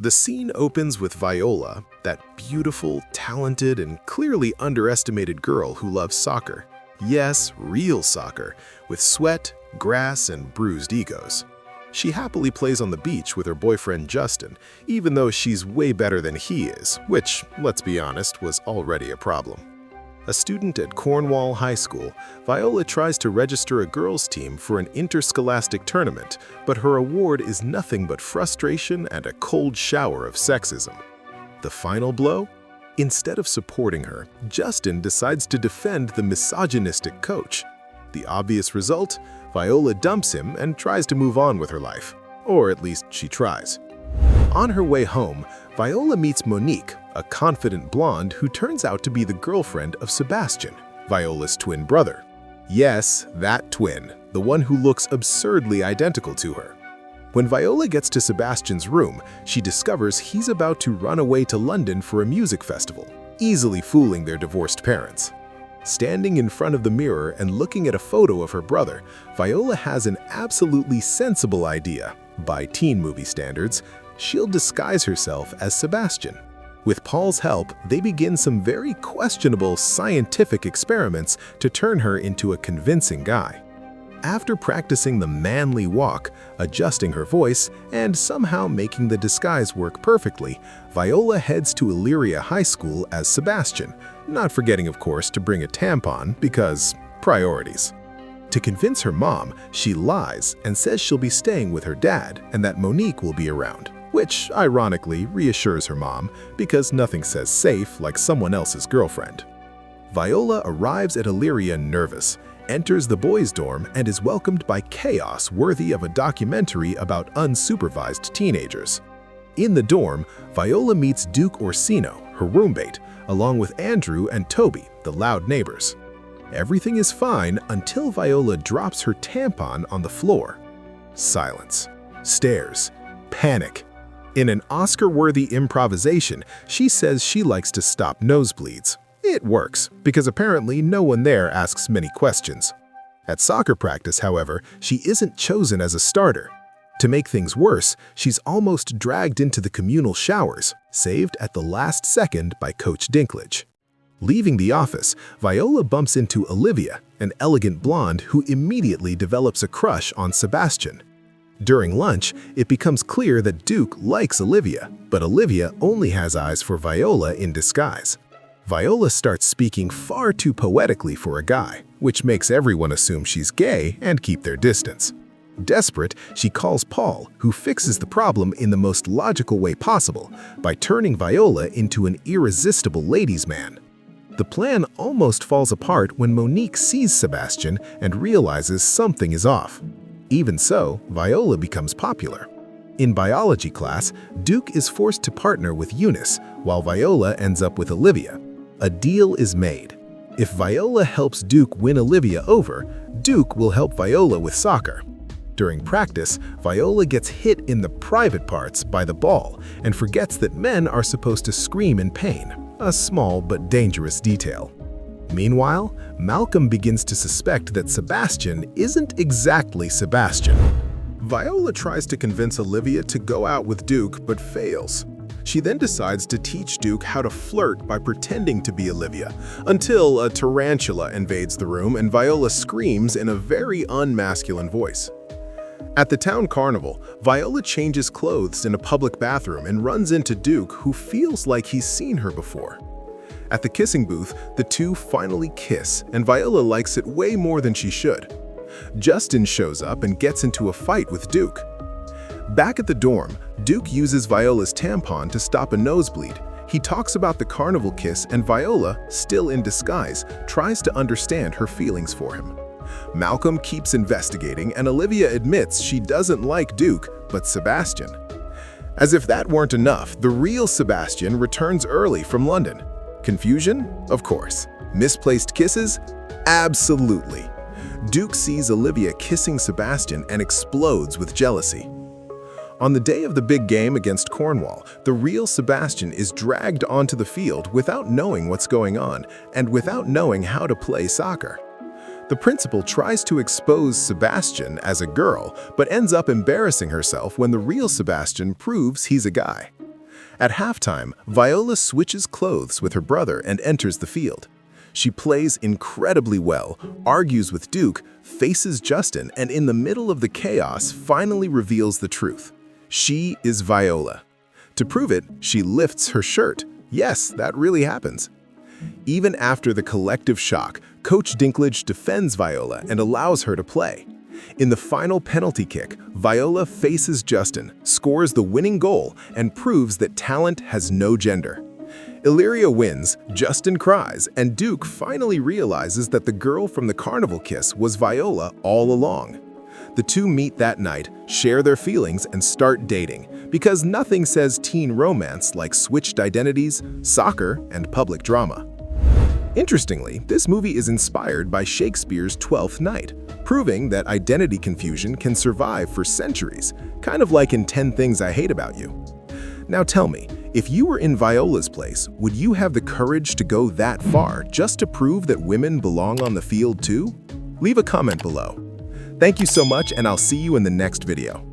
The scene opens with Viola, that beautiful, talented, and clearly underestimated girl who loves soccer. Yes, real soccer, with sweat, grass, and bruised egos. She happily plays on the beach with her boyfriend Justin, even though she's way better than he is, which, let's be honest, was already a problem. A student at Cornwall High School, Viola tries to register a girls' team for an interscholastic tournament, but her award is nothing but frustration and a cold shower of sexism. The final blow? Instead of supporting her, Justin decides to defend the misogynistic coach. The obvious result? Viola dumps him and tries to move on with her life. Or at least she tries. On her way home, Viola meets Monique, a confident blonde who turns out to be the girlfriend of Sebastian, Viola's twin brother. Yes, that twin, the one who looks absurdly identical to her. When Viola gets to Sebastian's room, she discovers he's about to run away to London for a music festival, easily fooling their divorced parents. Standing in front of the mirror and looking at a photo of her brother, Viola has an absolutely sensible idea. By teen movie standards, she'll disguise herself as Sebastian. With Paul's help, they begin some very questionable scientific experiments to turn her into a convincing guy. After practicing the manly walk, adjusting her voice, and somehow making the disguise work perfectly, Viola heads to Illyria High School as Sebastian, not forgetting, of course, to bring a tampon because priorities. To convince her mom, she lies and says she'll be staying with her dad and that Monique will be around, which ironically reassures her mom because nothing says safe like someone else's girlfriend. Viola arrives at Illyria nervous, enters the boys' dorm, and is welcomed by chaos worthy of a documentary about unsupervised teenagers. In the dorm, Viola meets Duke Orsino, her roommate, along with Andrew and Toby, the loud neighbors. Everything is fine until Viola drops her tampon on the floor. Silence. Stares. Panic. In an Oscar-worthy improvisation, she says she likes to stop nosebleeds. It works, because apparently no one there asks many questions. At soccer practice, however, she isn't chosen as a starter. To make things worse, she's almost dragged into the communal showers, saved at the last second by Coach Dinklage. Leaving the office, Viola bumps into Olivia, an elegant blonde who immediately develops a crush on Sebastian. During lunch, it becomes clear that Duke likes Olivia, but Olivia only has eyes for Viola in disguise. Viola starts speaking far too poetically for a guy, which makes everyone assume she's gay and keep their distance. Desperate, she calls Paul, who fixes the problem in the most logical way possible by turning Viola into an irresistible ladies' man. The plan almost falls apart when Monique sees Sebastian and realizes something is off. Even so, Viola becomes popular. In biology class, Duke is forced to partner with Eunice, while Viola ends up with Olivia. A deal is made. If Viola helps Duke win Olivia over, Duke will help Viola with soccer. During practice, Viola gets hit in the private parts by the ball and forgets that men are supposed to scream in pain, a small but dangerous detail. Meanwhile, Malcolm begins to suspect that Sebastian isn't exactly Sebastian. Viola tries to convince Olivia to go out with Duke but fails. She then decides to teach Duke how to flirt by pretending to be Olivia, until a tarantula invades the room and Viola screams in a very unmasculine voice. At the town carnival, Viola changes clothes in a public bathroom and runs into Duke, who feels like he's seen her before. At the kissing booth, the two finally kiss, and Viola likes it way more than she should. Justin shows up and gets into a fight with Duke. Back at the dorm, Duke uses Viola's tampon to stop a nosebleed. He talks about the carnival kiss, and Viola, still in disguise, tries to understand her feelings for him. Malcolm keeps investigating, and Olivia admits she doesn't like Duke, but Sebastian. As if that weren't enough, the real Sebastian returns early from London. Confusion? Of course. Misplaced kisses? Absolutely. Duke sees Olivia kissing Sebastian and explodes with jealousy. On the day of the big game against Cornwall, the real Sebastian is dragged onto the field without knowing what's going on and without knowing how to play soccer. The principal tries to expose Sebastian as a girl, but ends up embarrassing herself when the real Sebastian proves he's a guy. At halftime, Viola switches clothes with her brother and enters the field. She plays incredibly well, argues with Duke, faces Justin, and in the middle of the chaos finally reveals the truth. She is Viola. To prove it, she lifts her shirt. Yes, that really happens. Even after the collective shock, Coach Dinklage defends Viola and allows her to play. In the final penalty kick, Viola faces Justin, scores the winning goal, and proves that talent has no gender. Illyria wins, Justin cries, and Duke finally realizes that the girl from the carnival kiss was Viola all along. The two meet that night, share their feelings, and start dating, because nothing says teen romance like switched identities, soccer, and public drama. Interestingly, this movie is inspired by Shakespeare's Twelfth Night, proving that identity confusion can survive for centuries, kind of like in 10 Things I Hate About You. Now tell me, if you were in Viola's place, would you have the courage to go that far just to prove that women belong on the field too? Leave a comment below. Thank you so much, and I'll see you in the next video.